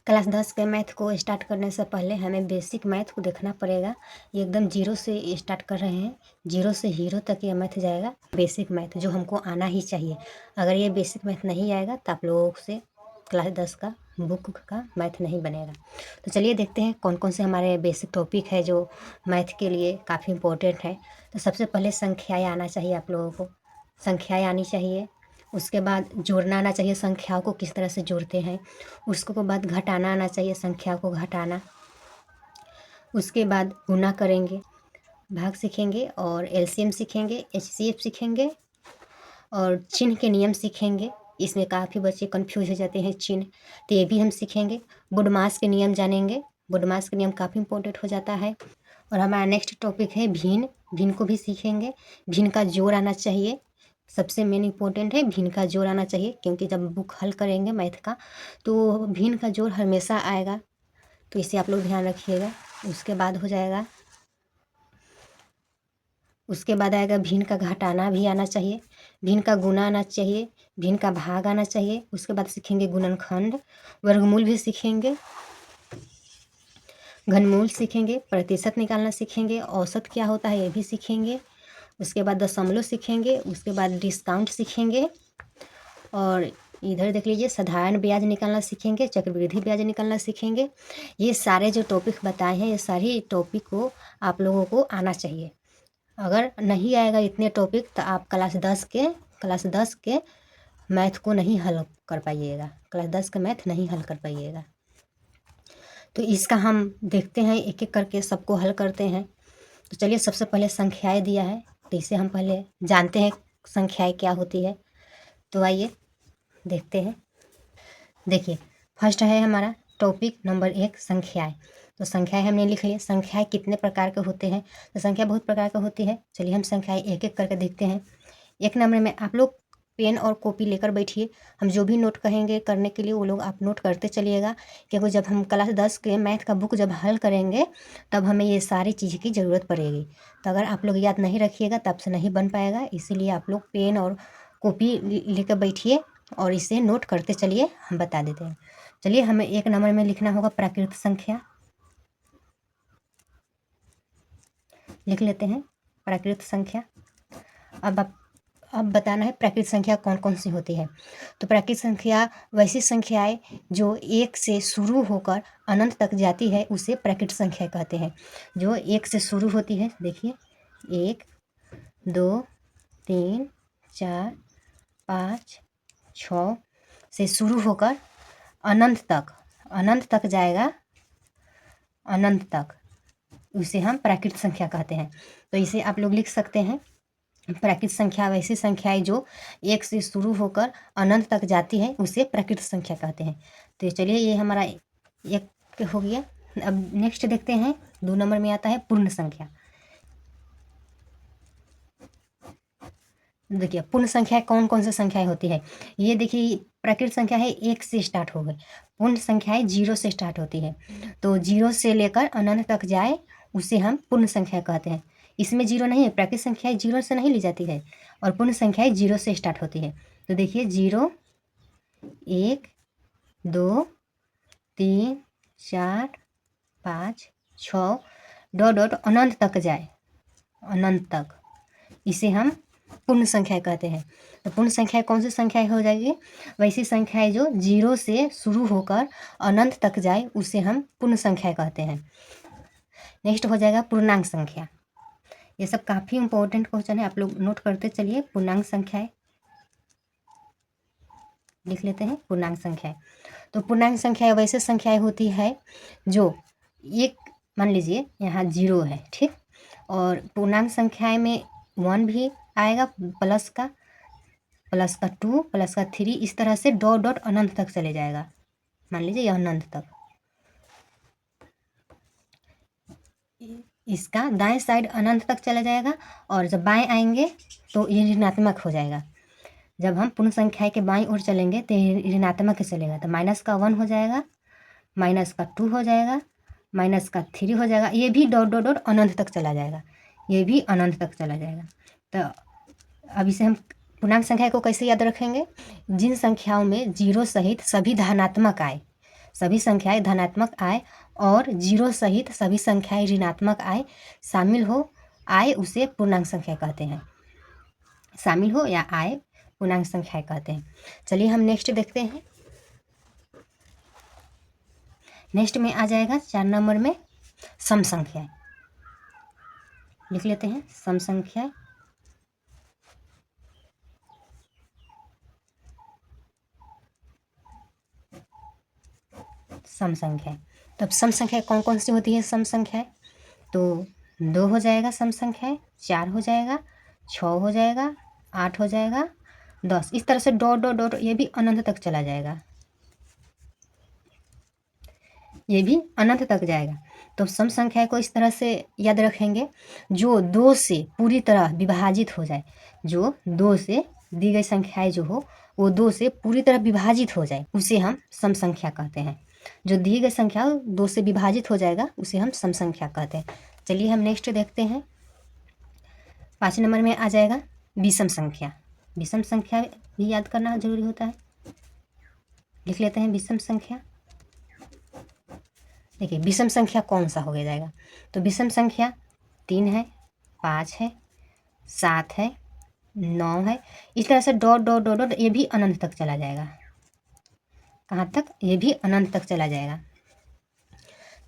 Class 10 के math को start करने से पहले हमें बेसिक मैथ को देखना पड़ेगा। ये एकदम जीरो से स्टार्ट कर रहे हैं, जीरो से हीरो तक ये मैथ जाएगा। बेसिक मैथ जो हमको आना ही चाहिए। अगर ये बेसिक मैथ नहीं आएगा तो आप लोगों से क्लास 10 का बुक का मैथ नहीं बनेगा। तो चलिए देखते हैं कौन कौन से हमारे बेसिक टॉपिक है जो मैथ के लिए काफ़ी इम्पोर्टेंट है। तो सबसे पहले संख्याएँ आना चाहिए आप लोगों को, संख्याएँ आनी चाहिए। उसके बाद जोड़ना आना चाहिए, संख्याओं को किस तरह से जोड़ते हैं। उसके बाद घटाना आना चाहिए, संख्या को घटाना। उसके बाद गुना करेंगे, भाग सीखेंगे और एलसीएम सीखेंगे, एचसीएफ सीखेंगे और चिन्ह के नियम सीखेंगे। इसमें काफ़ी बच्चे कंफ्यूज हो जाते हैं चिन्ह, तो ये भी हम सीखेंगे। बुडमास के नियम जानेंगे, बुडमास के नियम काफ़ी इंपॉर्टेंट हो जाता है। और हमारा नेक्स्ट टॉपिक है भिन्न, भिन्न को भी सीखेंगे। भिन्न का जोड़ आना चाहिए, सबसे मेन इम्पोर्टेंट है भिन्न का जोड़ आना चाहिए, क्योंकि जब बुक हल करेंगे मैथ का तो भिन्न का जोड़ हमेशा आएगा, तो इसे आप लोग ध्यान रखिएगा। उसके बाद हो जाएगा, उसके बाद आएगा भिन्न का घटाना भी आना चाहिए, भिन्न का गुना आना चाहिए, भिन्न का भाग आना चाहिए। उसके बाद सीखेंगे गुणनखंड, वर्गमूल भी सीखेंगे, घनमूल सीखेंगे, प्रतिशत निकालना सीखेंगे, औसत क्या होता है ये भी सीखेंगे। उसके बाद दशमलव सीखेंगे, उसके बाद डिस्काउंट सीखेंगे और इधर देख लीजिए साधारण ब्याज निकालना सीखेंगे, चक्रवृद्धि ब्याज निकालना सीखेंगे। ये सारे जो टॉपिक बताए हैं ये सारी टॉपिक को आप लोगों को आना चाहिए। अगर नहीं आएगा इतने टॉपिक तो आप क्लास 10 के मैथ को नहीं हल कर पाइएगा, क्लास 10 का मैथ नहीं हल कर पाइएगा। तो इसका हम देखते हैं, एक एक करके सबको हल करते हैं। तो चलिए सबसे पहले संख्याएं दिया है, तो इसे हम पहले जानते हैं संख्याएं क्या होती है। तो आइए देखते हैं। देखिए फर्स्ट है हमारा टॉपिक नंबर 1 संख्याएं। तो संख्याएं हमने लिख लिया। संख्याएं कितने प्रकार के होते हैं, तो संख्या बहुत प्रकार की होती है। चलिए हम संख्याएं एक एक करके देखते हैं। एक नंबर में आप लोग पेन और कॉपी लेकर बैठिए, हम जो भी नोट कहेंगे करने के लिए वो लोग आप नोट करते चलिएगा, क्योंकि जब हम क्लास 10 के मैथ का बुक जब हल करेंगे तब हमें ये सारी चीज़ की ज़रूरत पड़ेगी। तो अगर आप लोग याद नहीं रखिएगा तब से नहीं बन पाएगा, इसीलिए आप लोग पेन और कॉपी लेकर बैठिए और इसे नोट करते चलिए, हम बता देते हैं। चलिए हमें एक नंबर में लिखना होगा प्राकृत संख्या, लिख लेते हैं प्राकृत संख्या। अब बताना है प्राकृत संख्या कौन कौन सी होती है। तो प्राकृत संख्या वैसी संख्याएं जो 1 से शुरू होकर अनंत तक जाती है उसे प्राकृत संख्या कहते हैं। जो 1 से शुरू होती है, देखिए 1 2 3 4 5 6 से शुरू होकर अनंत तक जाएगा, अनंत तक, उसे हम प्राकृत संख्या कहते हैं। तो इसे आप लोग लिख सकते हैं, प्राकृत संख्या वैसी संख्याएं जो 1 से शुरू होकर अनंत तक जाती है उसे प्राकृत संख्या कहते हैं। तो चलिए ये हमारा एक हो गया। अब नेक्स्ट देखते हैं, 2 नंबर में आता है पूर्ण संख्या। देखिए पूर्ण संख्या कौन कौन सी संख्याएं होती है। ये देखिए प्राकृत संख्या है 1 से स्टार्ट हो गई, पूर्ण संख्याएं 0 से स्टार्ट होती है। तो 0 से लेकर अनंत तक जाए उसे हम पूर्ण संख्या कहते हैं। इसमें 0 नहीं है, प्राकृत संख्याएं 0 से नहीं ली जाती है और पूर्ण संख्याएं 0 से स्टार्ट होती है। तो देखिए 0 1 2 3 4 5 6 डॉट अनंत तक जाए, अनंत तक, इसे हम पूर्ण संख्या कहते हैं। तो पूर्ण संख्या कौन सी संख्याएं हो जाएगी, वैसी संख्याएं जो 0 से शुरू होकर अनंत तक जाए उसे हम पूर्ण संख्या कहते हैं। नेक्स्ट हो जाएगा पूर्णांक संख्या। ये सब काफ़ी इंपॉर्टेंट क्वेश्चन है, आप लोग नोट करते चलिए। पूर्णांक संख्याएं लिख लेते हैं, पूर्णांक संख्याएं। तो पूर्णांक संख्या वैसे संख्याएं होती है जो एक, मान लीजिए यहाँ 0 है, ठीक, और पूर्णांक संख्याएं में 1 भी आएगा, प्लस का 2 प्लस का 3, इस तरह से डॉट अनंत तक चले जाएगा। मान लीजिए यह अनंत तक, इसका दाएं साइड अनंत तक चला जाएगा और जब बाएं आएंगे तो ये ऋणात्मक हो जाएगा। जब हम पूर्ण संख्या के बाईं ओर चलेंगे तो ये ऋणात्मक चलेगा, तो -1 हो जाएगा, -2 हो जाएगा, -3 हो जाएगा, ये भी डॉट अनंत तक चला जाएगा, ये भी अनंत तक चला जाएगा। तो अब इसे हम पूर्णांक संख्या को कैसे याद रखेंगे, जिन संख्याओं में 0 सहित सभी धनात्मक आए, सभी संख्याएं धनात्मक आए और जीरो सहित सभी संख्याएं ऋणात्मक आए शामिल हो आए उसे पूर्णांक संख्या कहते हैं। शामिल हो या आए पूर्णांक संख्या कहते हैं। चलिए हम नेक्स्ट देखते हैं। नेक्स्ट में आ जाएगा 4 नंबर में सम संख्या। लिख लेते हैं सम संख्या। सम संख्या, तब सम संख्या कौन कौन सी होती है सम संख्या? तो 2 हो जाएगा सम संख्या, 4 हो जाएगा, 6 हो जाएगा, 8 हो जाएगा, 10। इस तरह से डॉट डॉट डॉट ये भी अनंत तक चला जाएगा, ये भी अनंत तक जाएगा। तो सम संख्या को इस तरह से याद रखेंगे, जो 2 से पूरी तरह विभाजित हो जाए, जो 2 से दी गई संख्याएं जो हो वो 2 से पूरी तरह विभाजित हो जाए उसे हम सम संख्या कहते हैं। जो दी गई संख्या 2 से विभाजित हो जाएगा उसे हम सम संख्या कहते हैं। चलिए हम नेक्स्ट देखते हैं। 5 नंबर में आ जाएगा विषम संख्या। विषम संख्या भी याद करना जरूरी होता है। लिख लेते हैं विषम संख्या। देखिए विषम संख्या कौन सा हो गया जाएगा? तो विषम संख्या 3 है, 5 है, 7 है, 9 है। इस तरह से डॉट डॉट डॉट डॉट ये भी अनंत तक चला जाएगा। कहाँ तक? ये भी अनंत तक चला जाएगा।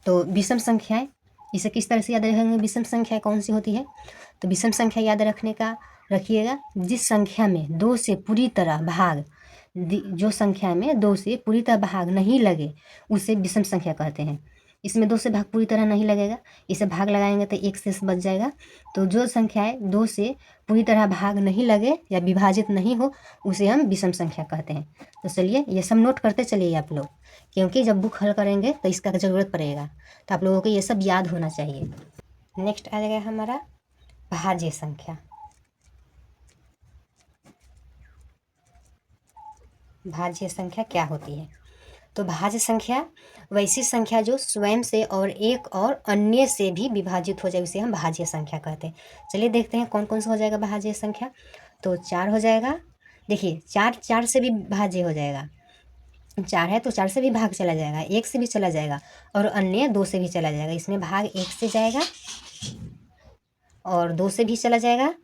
तो विषम संख्याएं इसे किस तरह से याद रखेंगे? विषम संख्या कौन सी होती है? तो विषम संख्या याद रखने का रखिएगा, जिस संख्या में 2 से पूरी तरह भाग, जो संख्या में 2 से पूरी तरह भाग नहीं लगे उसे विषम संख्या कहते हैं। इसमें 2 से भाग पूरी तरह नहीं लगेगा, इसे भाग लगाएंगे तो 1 से बच जाएगा। तो जो संख्याएं 2 से पूरी तरह भाग नहीं लगे या विभाजित नहीं हो उसे हम विषम संख्या कहते हैं। तो चलिए ये सब नोट करते चलिए आप लोग, क्योंकि जब बुक हल करेंगे तो इसका ज़रूरत पड़ेगा, तो आप लोगों को ये सब याद होना चाहिए। नेक्स्ट आ जाएगा हमारा भाज्य संख्या। भाज्य संख्या क्या होती है? तो भाज्य संख्या वैसी संख्या जो स्वयं से और एक और अन्य से भी विभाजित हो जाए उसे हम भाज्य संख्या कहते हैं। चलिए देखते हैं कौन कौन सा हो जाएगा भाज्य संख्या। तो 4 हो जाएगा। देखिए 4 से भी भाज्य हो जाएगा। 4 है तो 4 से भी भाग चला जाएगा, 1 से भी चला जाएगा और अन्य 2 से भी चला जाएगा। इसमें भाग 1 से जाएगा और 2 से भी चला जाएगा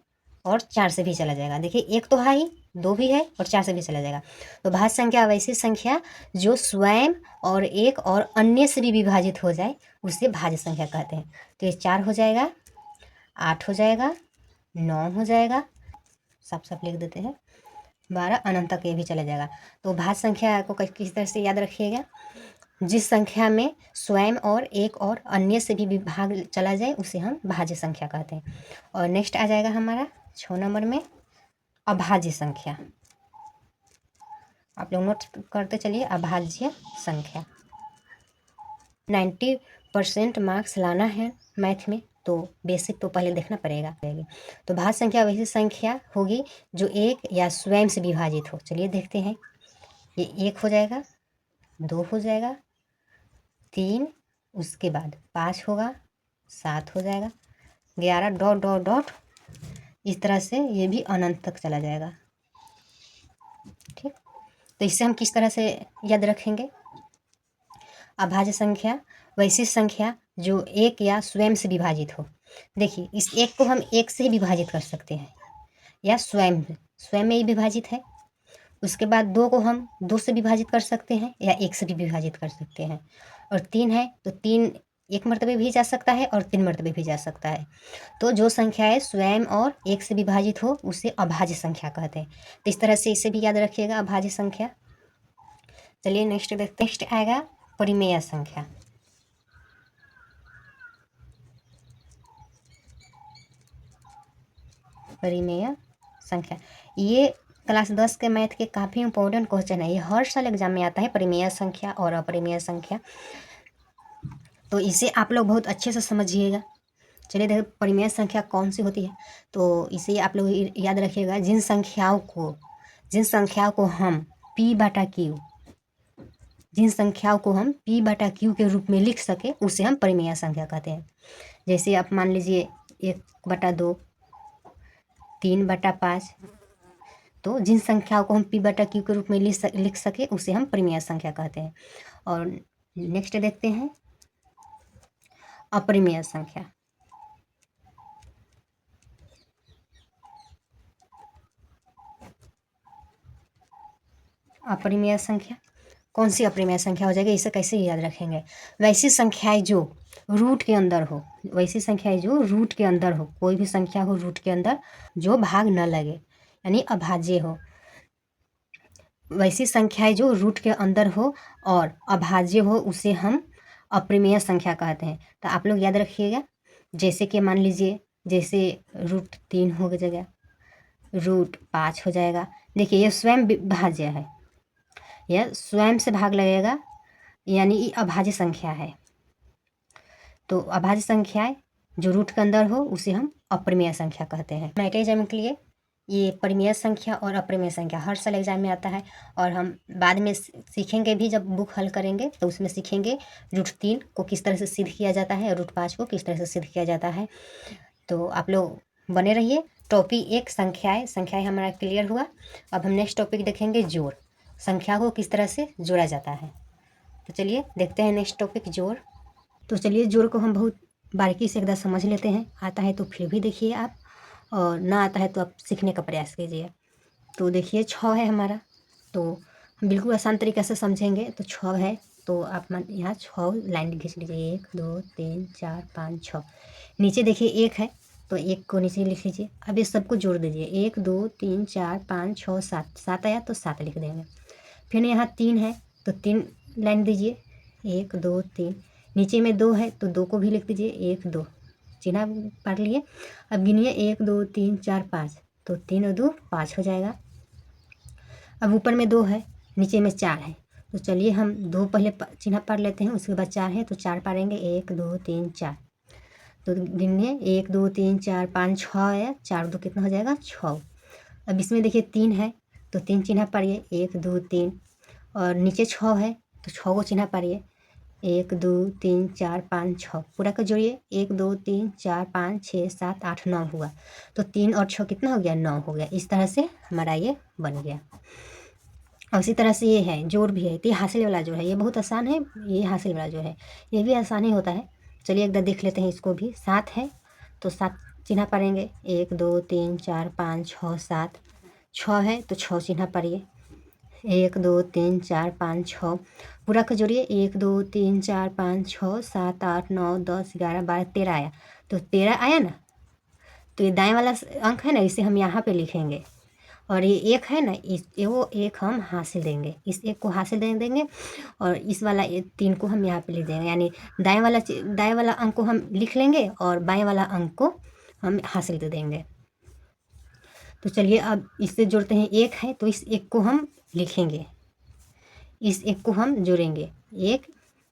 और 4 से भी चला जाएगा। देखिए 1 तो है ही, 2 भी है और 4 से भी चला जाएगा। तो भाज्य संख्या वैसी संख्या जो स्वयं और एक और अन्य से भी विभाजित हो जाए उसे भाज्य संख्या कहते हैं। तो ये 4 हो जाएगा, 8 हो जाएगा, 9 हो जाएगा, साफ साफ लिख देते हैं, 12 अनंत तक ये भी चला जाएगा। तो भाज्य संख्या को किस तरह से याद रखिएगा, जिस संख्या में स्वयं और एक और अन्य से भी भाग चला जाए उसे हम भाज्य संख्या कहते हैं। और नेक्स्ट आ जाएगा हमारा 6 नंबर में अभाज्य संख्या। आप लोग नोट करते चलिए, अभाज्य संख्या। 90% मार्क्स लाना है मैथ में तो बेसिक तो पहले देखना पड़ेगा। तो भाज्य संख्या वैसी संख्या होगी जो एक या स्वयं से विभाजित हो। चलिए देखते हैं। ये 1 हो जाएगा, 2 हो जाएगा, 3, उसके बाद 5 होगा, 7 हो जाएगा, 11 डॉट डॉट डॉट। इस तरह से ये भी अनंत तक चला जाएगा। ठीक, तो इससे हम किस तरह से याद रखेंगे? अभाज्य संख्या वैसी संख्या जो एक या स्वयं से विभाजित हो। देखिए इस 1 को हम 1 से ही विभाजित कर सकते हैं या स्वयं में ही विभाजित है। उसके बाद 2 को हम 2 से विभाजित कर सकते हैं या 1 से भी विभाजित कर सकते हैं। और 3 है तो 3 1 मरतबे भी जा सकता है और 3 मरतबे भी जा सकता है। तो जो संख्याएं स्वयं और 1 से विभाजित हो उसे अभाज्य संख्या कहते हैं। तो इस तरह से इसे भी याद रखिएगा, अभाज्य संख्या। चलिए नेक्स्ट देखते हैं। नेक्स्ट आएगा परिमेय संख्या। परिमेय संख्या ये क्लास 10 के मैथ के काफ़ी इंपॉर्टेंट क्वेश्चन है। ये हर साल एग्जाम में आता है, परिमेय संख्या और अपरिमेय संख्या। तो इसे आप लोग बहुत अच्छे से समझिएगा। चलिए देखिए परिमेय संख्या कौन सी होती है। तो इसे आप लोग याद रखिएगा, जिन संख्याओं को हम P/Q जिन संख्याओं को हम P/Q के रूप में लिख सके उसे हम परिमेय संख्या कहते हैं। जैसे आप मान लीजिए 1/2, 3/5। तो जिन संख्याओं को हम P/Q के रूप में लिख सके उसे हम परिमेय संख्या कहते हैं। और नेक्स्ट देखते हैं अपरिमेय संख्या। अपरिमेय संख्या कौन सी अपरिमेय संख्या हो जाएगी, इसे कैसे याद रखेंगे? वैसी संख्याएं जो रूट के अंदर हो, वैसी संख्याएं जो रूट के अंदर हो, कोई भी संख्या हो रूट के अंदर जो भाग न लगे यानी अभाज्य हो, वैसी संख्याएं जो रूट के अंदर हो और अभाज्य हो उसे हम अपरिमेय संख्या कहते हैं। तो आप लोग याद रखिएगा, जैसे कि मान लीजिए जैसे √3 हो जाएगा, √5 हो जाएगा। देखिए ये स्वयं भाज्य है, यह स्वयं से भाग लगेगा यानी ये अभाज्य संख्या है। तो अभाज्य संख्याएं जो रूट के अंदर हो उसे हम अपरिमेय संख्या कहते हैं। मैट्रिक एग्जाम के लिए ये परिमेय संख्या और अपरिमेय संख्या हर साल एग्जाम में आता है, और हम बाद में सीखेंगे भी, जब बुक हल करेंगे तो उसमें सीखेंगे √3 को किस तरह से सिद्ध किया जाता है और √5 को किस तरह से सिद्ध किया जाता है। तो आप लोग बने रहिए। टॉपिक 1 संख्याएं हमारा क्लियर हुआ। अब हम नेक्स्ट टॉपिक देखेंगे जोड़, संख्या को किस तरह से जोड़ा जाता है। तो चलिए देखते हैं नेक्स्ट टॉपिक जोड़। तो चलिए जोड़ को हम बहुत बारीकी से एकदम समझ लेते हैं। आता है तो फिर भी देखिए आप, और ना आता है तो आप सीखने का प्रयास कीजिए। तो देखिए 6 है हमारा, तो हम बिल्कुल आसान तरीके से समझेंगे। तो 6 है तो आप यहाँ 6 लाइन खींच लीजिए, 1 2 3 4 5 6। नीचे देखिए 1 है तो 1 को नीचे लिख लीजिए। अब ये सबको जोड़ दीजिए, 1 2 3 4 5 6 7, 7 आया तो 7 लिख देंगे। फिर यहाँ 3 है तो 3 लाइन दीजिए, 1 2 3। नीचे में 2 है तो 2 को भी लिख दीजिए, 1 2, चिन्ह पढ़ लिए। अब गिनिए 1 2 3 4 5, तो 3 और 2 5 हो जाएगा। अब ऊपर में 2 है, नीचे में 4 है, तो चलिए हम 2 पहले चिन्ह पढ़ लेते हैं, उसके बाद 4 है तो 4 पढ़ेंगे, 1 2 3 4। तो गिनिए 1 2 3 4 5 6 है, 4 2 कितना हो जाएगा 6। अब इसमें देखिए 3 है तो 3 चिन्ह पढ़िए, 1 2 3, और नीचे 6 है तो 6 को चिन्ह पढ़िए, 1 2 3 4 5 6। पूरा का जोड़िए, 1 2 3 4 5 6 7 8 9 हुआ, तो 3 और 6 कितना हो गया 9 हो गया। इस तरह से हमारा ये बन गया। और इसी तरह से ये है जोड़ भी है, तो ये हासिल वाला जोड़ है, ये बहुत आसान है। ये हासिल वाला जोड़ है, ये भी आसान ही होता है। चलिए एक बार देख लेते हैं इसको भी। 7 है तो 7 चिन्ह पढ़ेंगे, 1 2 3 4 5 6 7। 6 है तो 6 चिन्ह पढ़िए, 1 2 3 4 5 6। पूरा का जोड़िए, 1 2 3 4 5 6 7 8 9 10 11 12 13 आया, तो 13 आया ना। तो ये दाएं वाला अंक है ना, इसे हम यहाँ पे लिखेंगे, और ये 1 है ना, इस वो 1 हम हासिल देंगे, इस 1 को हासिल देंगे, और इस वाला 3 को हम यहाँ पे लिख देंगे। यानी दाएं वाला अंक को हम लिख लेंगे और बाएं वाला अंक को हम हासिल दे देंगे। तो चलिए अब इससे जोड़ते हैं। 1 है तो इस 1 को हम लिखेंगे, इस 1 को हम जोड़ेंगे, 1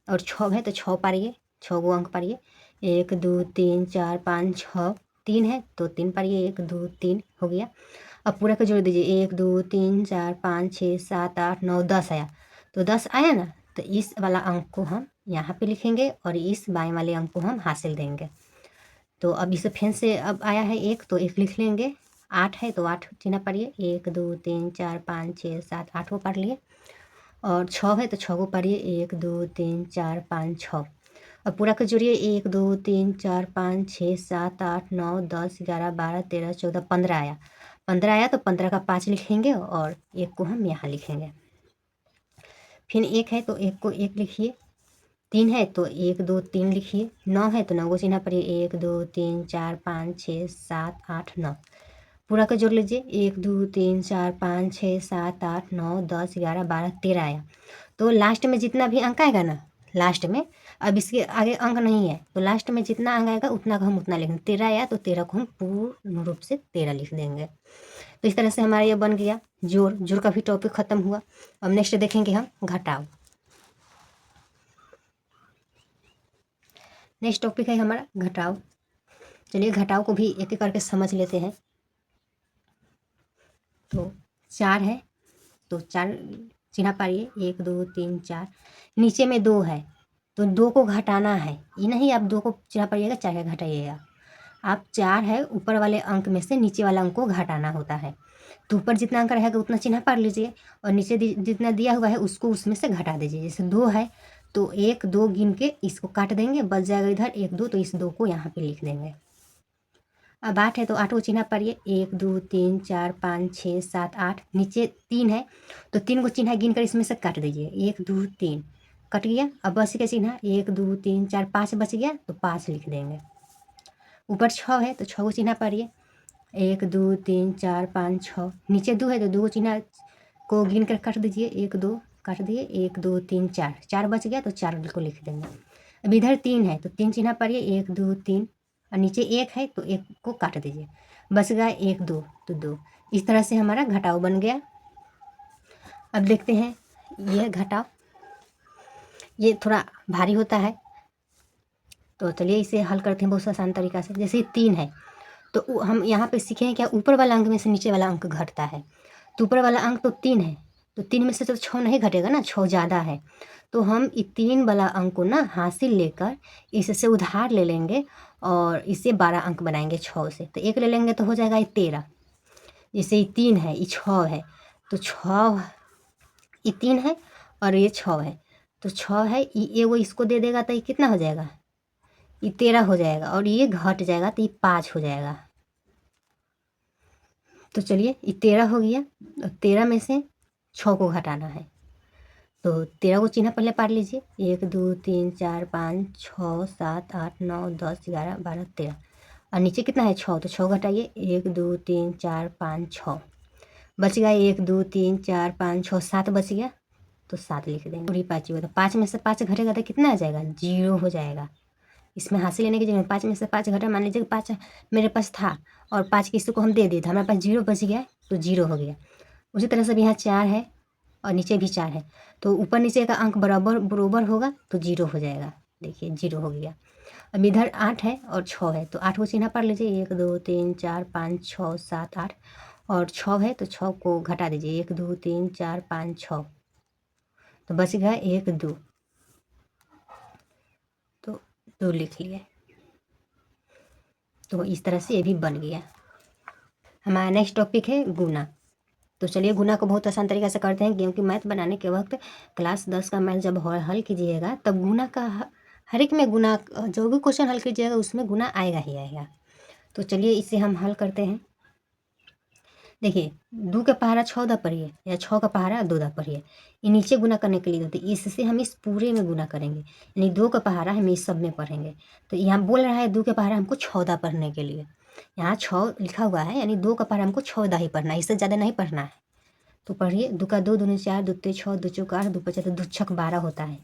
और 6 है तो 6 पारिए, 6 को अंक पारिए, 1 2 3 4 5 6। 3 है तो 3 पारिए, 1 2 3 हो गया। अब पूरा का जोड़ दीजिए, 1 2 3 4 5 6 7 8 9 10 आया, तो 10 आया ना, तो इस वाला अंक को हम यहाँ पे लिखेंगे और इस बाएं वाले अंक को हम हासिल देंगे। तो अब इसे फिर से अब आया है 1 तो 1 लिख लेंगे। 8 है तो 8 चिन्ह पढ़िए, 1 2 3 4 5 6 7 8 को पढ़ लिए, और 6 है तो 6 को पढ़िए, 1 2 3 4 5 6। अब पूरा का जोड़िए, 1 2 3 4 5 6 7 8 9 10 11 12 13 14 15 आया। 15 आया तो 15 का 5 लिखेंगे और 1 को हम यहाँ लिखेंगे। फिर 1 है तो 1 को 1 लिखिए, 3 है तो 1 2 3 लिखिए, 9 है तो 9 को चिन्ह पढ़िए, 1 2 3 4 5 6 7 8 9। पूरा का जोड़ लीजिए, 1 2 3 4 5 6 7 8 9 10 11 12 13 आया। तो लास्ट में जितना भी अंक आएगा ना, लास्ट में, अब इसके आगे अंक नहीं है तो लास्ट में जितना अंक आएगा उतना का हम उतना लिखेंगे। 13 आया तो 13 को हम पूर्ण रूप से 13 लिख देंगे। तो इस तरह से हमारा ये बन गया जोड़। जोड़ का भी टॉपिक खत्म हुआ। अब नेक्स्ट देखेंगे हम घटाव। नेक्स्ट टॉपिक है हमारा घटाव। चलिए घटाव को भी एक एक करके समझ लेते हैं। तो 4 है तो 4 चिन्ह पारिए, 1 2 3 4। नीचे में 2 है तो 2 को घटाना है, ये नहीं आप 2 को चिन्ह पारिएगा 4 का घटाइएगा। आप 4 है ऊपर वाले अंक में से नीचे वाला अंक को घटाना होता है। तो ऊपर जितना अंक रहेगा उतना चिन्ह पढ़ लीजिए, और नीचे जितना दिया हुआ है उसको उसमें से घटा दीजिए। जैसे 2 है तो 1 2 गिन के इसको काट देंगे, बच जाएगा इधर 1 2, तो इस 2 को यहाँ पे लिख देंगे। अब 8 है तो 8 को चिन्ह पढ़िए, 1 2 3 4 5 6 7 8, नीचे 3 है तो 3 को चिन्ह गिन कर इसमें से काट दीजिए, 1 2 3 कट गया। अब बच के चिन्ह 1 2 3 4 5 बच गया तो 5 लिख देंगे। ऊपर 6 है तो 6 को चिन्ह पढ़िए, 1 2 3 4 5 6, नीचे 2 है तो 2 को चिन्ह को गिन कर काट दीजिए, 1 2 काट दिए, 1 2 3 4, 4 बच गया तो 4 को लिख देंगे। अब इधर 3 है तो 3 चिन्ह पढ़िए, 1 2 3, और नीचे 1 है तो 1 को काट दीजिए, बच गया 1 2 तो 2। इस तरह से हमारा घटाव बन गया। अब देखते हैं यह घटाव, ये थोड़ा भारी होता है तो चलिए इसे हल करते हैं बहुत आसान तरीका से। जैसे 3 है तो हम यहाँ पे सीखें क्या, ऊपर वाला अंक में से नीचे वाला अंक घटता है। तो ऊपर वाला अंक तो 3 है तो 3 में से तो 6 नहीं घटेगा ना, 6 ज़्यादा है। तो हम इस 3 वाला अंक को ना हासिल लेकर इससे उधार ले लेंगे और इससे 12 अंक बनाएंगे 6 से। तो 1 ले लेंगे तो हो जाएगा ये 13। जैसे ये 3 है, ये 6 है तो 6, ये 3 है और ये 6 है तो 6 है, ये वो इसको दे देगा तो ये कितना हो जाएगा, ये 13 हो जाएगा, और ये घट जाएगा तो ये 5 हो जाएगा। तो चलिए ये 13 हो गया, 13 में से 6 को घटाना है तो 13 को चिन्ह पहले पढ़ लीजिए, 1 2 3 4 5 6 7 8 9 10 11 12 13, और नीचे कितना है 6, तो 6 घटाइए, 1 2 3 4 5 6, बच गया 1 2 3 4 5 6 7 बच गया तो 7 लिख देंगे। पूरी 5 हुआ तो 5 में से 5 घटेगा तो कितना आ जाएगा, 0 हो जाएगा। इसमें हासिल लेने की जगह 5 में से 5 घटा, मान लीजिए 5 मेरे पास था और 5 किसी को हम दे दिए थे, हमारे पास 0 बच गया तो 0 हो गया। उसी तरह से यहाँ 4 है और नीचे भी 4 है तो ऊपर नीचे का अंक बराबर होगा तो 0 हो जाएगा। देखिए 0 हो गया। अब इधर 8 है और 6 है तो 8 को चिन्ह पढ़ लीजिए, 1 2 3 4 5 6 7 8, और 6 है तो 6 को घटा दीजिए, 1 2 3 4 5 6, तो बच गया 1 2, तो 2 लिख लिए। तो इस तरह से ये भी बन गया। हमारा नेक्स्ट टॉपिक है गुना। तो चलिए गुना को बहुत आसान तरीके से करते हैं, क्योंकि मैथ बनाने के वक्त क्लास 10 का मैथ जब हल कीजिएगा तब गुना का हर एक में गुना, जो भी क्वेश्चन हल कीजिएगा उसमें गुना आएगा ही आएगा। तो चलिए इसे हम हल करते हैं। देखिए 2 का पहाड़ा 6 दा पढ़िए या 6 का पहाड़ा 2 दा पढ़िए, ये नीचे गुना करने के लिए होते, इससे हम इस पूरे में गुना करेंगे, यानी 2 का पहाड़ा हम इस सब में पढ़ेंगे। तो यहाँ बोल रहा है 2 का पहाड़ा हमको 6 दा पढ़ने के लिए, यहाँ 6 लिखा हुआ है, यानी 2 का पहाड़ा हमको 6 दा ही पढ़ना है, इससे ज़्यादा नहीं पढ़ना है। तो पढ़िए, 2 का 2 दूनी 4, 2 ते 6, 2 चौका 8, 2 पचा 2 छक 12 होता है।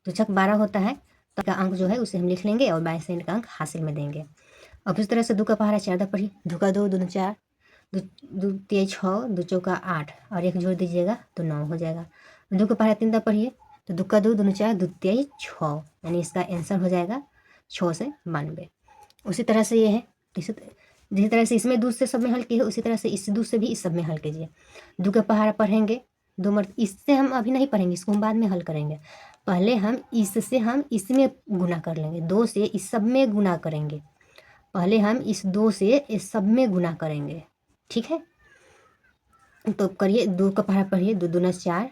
2 छक 12 होता है तो का अंक जो है उसे हम लिख लेंगे और 22 सेंट का अंक हासिल में देंगे। अब इस तरह से 2 का पहाड़ा 4 दा पढ़िए, 2 का 2 दूनी 4, 2 ते 6, 2 चौका 8 और 1 जोड़ दीजिएगा तो 9 हो जाएगा। 2 का पहाड़ा 3 दा पढ़िए, तो 2 का 2 दूनी 4, 2 ते 6, यानी इसका आंसर हो जाएगा 6 से 92। उसी तरह से ये है, जिस तरह से इसमें दूध से सब में हल किए उसी तरह से इस दूध से भी इस सब में हल कीजिए। 2 का पहाड़ा पढ़ेंगे 2 मर्त, इससे हम अभी नहीं पढ़ेंगे, इसको हम बाद में हल करेंगे। पहले हम इससे हम इसमें गुना कर लेंगे, 2 से इस सब में गुना करेंगे, पहले हम इस 2 से इस सब में गुना करेंगे, ठीक है। तो करिए, 2 का पहाड़ा पढ़िए, 2 दूना 4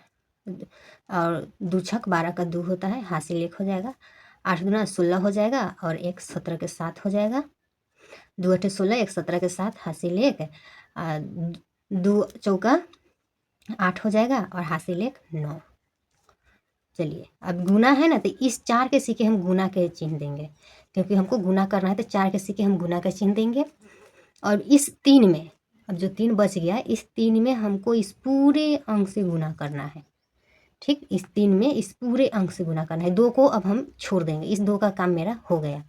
और 2 छक 12 का 2 होता है, हासिल 1 हो जाएगा, 8 दूना 16 हो जाएगा और 1 17 के 7 हो जाएगा, 2 8 16, 1 17 के 7 हासिल 1, 2 चौका 8 हो जाएगा और हासिल 1 9। चलिए अब गुना है ना, तो इस 4 के सिक्के हम गुना के चिन्ह देंगे, क्योंकि हमको गुना करना है तो 4 के सिक्के हम गुना के चिन्ह देंगे। और इस 3 में, अब जो 3 बच गया, इस 3 में हमको इस पूरे अंक से गुना करना है, ठीक। इस 3 में इस पूरे अंक से गुना करना है, 2 को अब हम छोड़ देंगे, इस 2 का काम मेरा हो गया।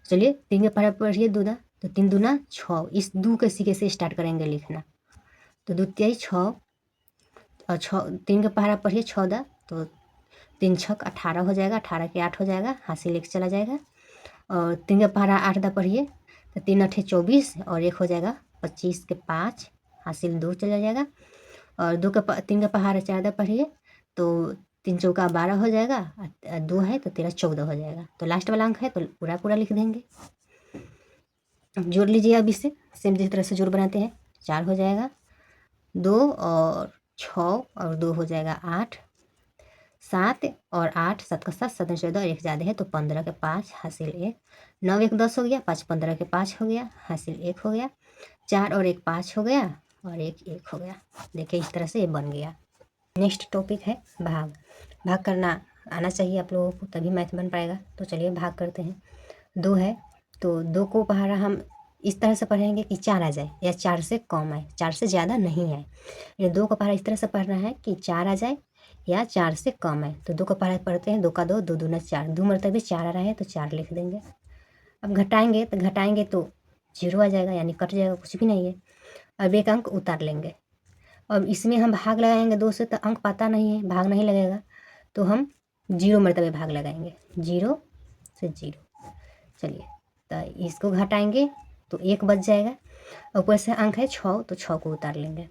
चलिए 3 के पहाड़ा पढ़िए 2 दा, तो 3 दूना 6, इस 2 के सिक्के से स्टार्ट करेंगे लिखना, तो 2 तिहाई 6 और 6, 3 का पहाड़ा पढ़िए 6 दा, तो 3 छक 18 हो जाएगा, 18 के 8 हो जाएगा, हासिल 1 चला जाएगा। और 3 का पहाड़ा 8 दा पढ़िए, तो 3 8 24 और 1 हो जाएगा 25 के 5, हासिल 2 चला जाएगा। और 3 का पहाड़ा 4 दा पढ़िए, तो 3 चौका 12 हो जाएगा, 2 है तो 13 14 हो जाएगा। तो लास्ट वाला अंक है तो पूरा पूरा लिख देंगे। जोड़ लीजिए, अब इससे सेम जिस तरह से जोड़ बनाते हैं, 4 हो जाएगा, 2 और 6 और 2 हो जाएगा 8, 7 और 8, 7 का 7, 7 14 और 1 ज़्यादा है तो 15 के 5 हासिल 1, 9 1 10 हो गया, 5 15 के 5 हो गया, हासिल 1 हो गया, 4 और 1 5 हो गया और 1 1 हो गया। देखिए इस तरह से ये बन गया। नेक्स्ट टॉपिक है भाग। भाग करना आना चाहिए आप लोगों को, तभी मैथ बन पाएगा। तो चलिए भाग करते हैं। 2 है तो 2 को पहाड़ा हम इस तरह से पढ़ेंगे कि 4 आ जाए या 4 से कम आए, 4 से ज़्यादा नहीं आए। ये 2 का पहाड़ा इस तरह से पढ़ना है कि 4 आ जाए या 4 से कम आए। तो 2 का पहाड़ा पढ़ते हैं, 2 का 2, 2 दूना 4, 2 मरतबे 4 आ रहा है तो 4 लिख देंगे। अब घटाएंगे तो 0 आ जाएगा, यानी कट जाएगा, कुछ भी नहीं है। अब एक अंक उतार लेंगे। अब इसमें हम भाग लगाएंगे 2 से तो अंक पता नहीं है, भाग नहीं लगेगा, तो हम 0 मरतबे भाग लगाएंगे, 0 से 0। चलिए तो इसको घटाएंगे तो 1 बच जाएगा। ऊपर से अंक है 6 तो 6 को उतार लेंगे।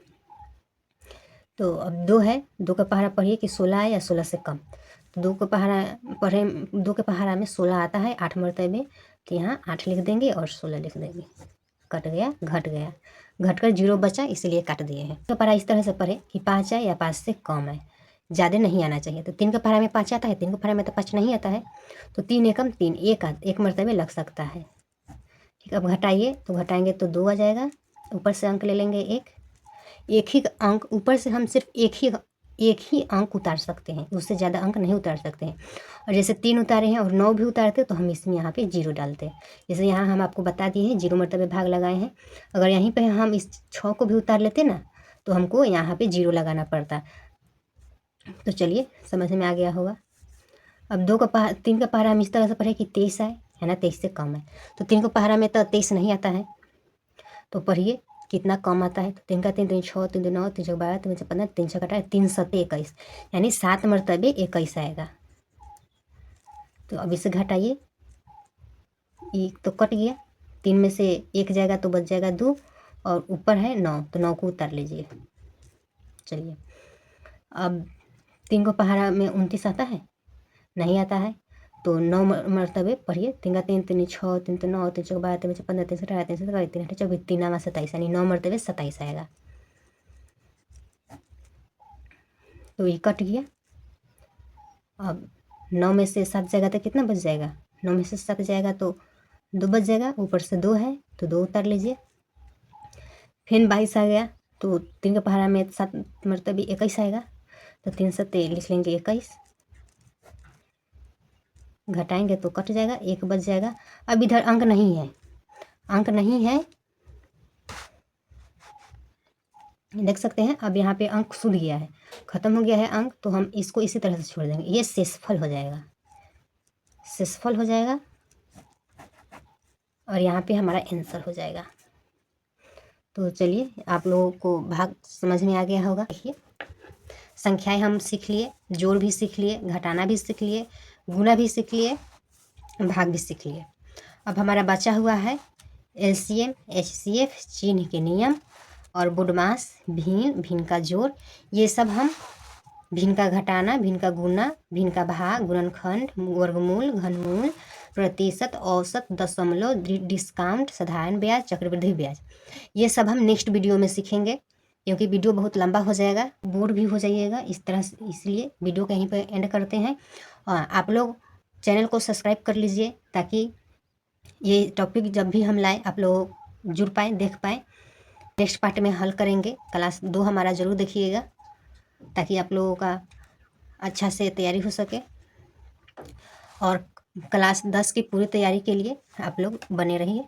तो अब 2 है, 2 का पहाड़ा पढ़िए कि 16 है या 16 से कम। तो 2 का पहाड़ा पढ़े, 2 के पहाड़ा में 16 आता है 8 मरतबे, तो यहाँ 8 लिख देंगे और 16 लिख देंगे। कट गया, घट गया, घटकर 0 बचा, इसलिए काट दिए हैं। तो पहाड़ा इस तरह से पढ़े कि 5 आए या 5 से कम आए, ज़्यादा नहीं आना चाहिए। तो 3 का पहाड़ा में 5 आता है, 3 का पहाड़ा में तो 5 नहीं आता है, तो 3 एकम 3, एक मरतबे लग सकता है। ठीक, अब घटाइए तो घटाएंगे तो 2 आ जाएगा। ऊपर से अंक ले लेंगे एक ही अंक, ऊपर से हम सिर्फ एक ही अंक उतार सकते हैं, उससे ज़्यादा अंक नहीं उतार सकते हैं। और जैसे 3 उतारे हैं और 9 भी उतारते तो हम इसमें यहाँ पे 0 डालते हैं। जैसे यहाँ हम आपको बता दिए हैं 0 मरतबे भाग लगाए हैं। अगर यहीं पे हम इस 6 को भी उतार लेते ना तो हमको यहाँ पे 0 लगाना पड़ता। तो चलिए समझ में आ गया होगा। अब 3 का पहाड़ा हम इस तरह से पढ़े कि 23 आए, है ना, 23 से कम है। तो 3 का पहाड़ा में तो 23 नहीं आता है, तो पढ़िए कितना कम आता है। तो 3 का 3, 3 6, 3 2 9, 3 6 12, 3 6 15, 3 6 कटा 3 7 21, यानी 7 मरतबे 21 आएगा। तो अब इसे घटाइए, एक तो कट गया, 3 में से 1 जाएगा तो बच जाएगा 2, और ऊपर है 9 तो 9 को उतार लीजिए। चलिए अब 3 को पहाड़ा में 29 आता है, नहीं आता है, तो 9 मरतबे पढ़िए। 3 का 3, 3 6, 3 तो 9, 3 6 12, 3 6 15, 3 6 18, 3 7 24, 3 8 24, 3 9 27, यानी 9 मरतबे 27 आएगा। तो ये कट गया। अब 9 में से 7 जाएगा तो कितना बच जाएगा, 9 में से 7 जाएगा तो 2 बच जाएगा, ऊपर से 2 है तो 2 उतार लीजिए। फिर 22 आ गया, तो 3 का पहाड़ा में 7 मरतबे 21 आएगा, तो 3 7 लिख लेंगे 21। घटाएंगे तो कट जाएगा, 1 बच जाएगा। अब इधर अंक नहीं है, अंक नहीं है, देख सकते हैं। अब यहाँ पे अंक सूझ गया है, खत्म हो गया है अंक, तो हम इसको इसी तरह से छोड़ देंगे, ये शेषफल हो जाएगा, शेषफल हो जाएगा, और यहाँ पे हमारा आंसर हो जाएगा। तो चलिए आप लोगों को भाग समझ में आ गया होगा। देखिए संख्याएं हम सीख लिए, जोड़ भी सीख लिए, घटाना भी सीख लिए, गुना भी सीख लिए, भाग भी सीख लिए। अब हमारा बचा हुआ है एलसीएम, एचसीएफ, चिन्ह के नियम, और बुडमास, भिन्न का जोड़। ये सब हम भिन्न का घटाना, भिन्न का गुना, भिन्न का भाग, गुणनखंड, वर्गमूल, घनमूल, प्रतिशत, औसत, दशमलव, डिस्काउंट, साधारण ब्याज, चक्रवृद्धि ब्याज, ये सब हम नेक्स्ट वीडियो में सीखेंगे, क्योंकि वीडियो बहुत लंबा हो जाएगा, बोर भी हो जाइएगा इस तरह से, इसलिए वीडियो कहीं पर एंड करते हैं। आप लोग चैनल को सब्सक्राइब कर लीजिए, ताकि ये टॉपिक जब भी हम लाएँ आप लोग जुड़ पाएँ, देख पाएँ। नेक्स्ट पार्ट में हल करेंगे, क्लास 2 हमारा ज़रूर देखिएगा, ताकि आप लोगों का अच्छा से तैयारी हो सके, और क्लास 10 की पूरी तैयारी के लिए आप लोग बने रहिए।